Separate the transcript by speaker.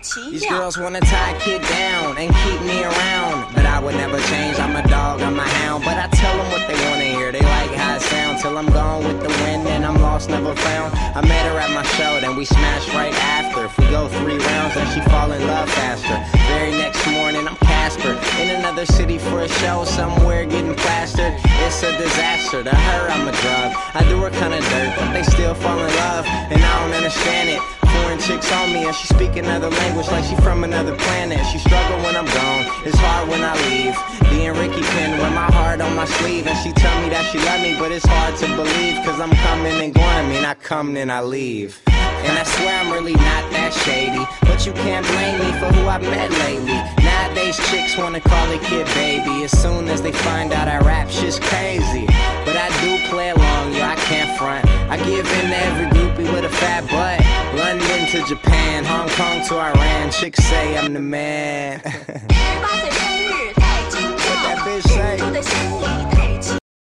Speaker 1: 奇一
Speaker 2: These
Speaker 1: 样。
Speaker 2: girls wanna tie a kid down and keep me around, but I would never change. I'm a dog, I'm a hound, but I tell them what they wanna hear. They like how it sounds till I'm gone with the wind and I'm lost, never found. I met her at my show, then we smashed right after. If we go 3 rounds, then she fall in love faster. Very next morning, I'm Casper in another city for a show, somewhere getting plastered. It's a disaster. To her, I'm a drug. I do her kinda dirt, but they still fall in love, and I don't understand it. Foreign chicks on me and she speak another language like she from another planet. She struggle when I'm gone, it's hard when I leave. Being Ricky Penn with my heart on my sleeve, and she tell me that she love me, but it's hard to believe, cause I'm coming and going. I mean, I come and I leave. And I swear I'm really not that shady, but you can't blame me for who I've met lately. Nowadays chicks wanna call a kid baby as soon as they find out I rap, shit's crazy. But I do play along, yo, I can't front. I give in to every groupie with a fat butt. London to Japan, Hong Kong to Iran, chicks say I'm the man.
Speaker 1: 18岁生日太惊
Speaker 2: What that
Speaker 1: 讶，
Speaker 2: bitch say?
Speaker 1: 都在心里。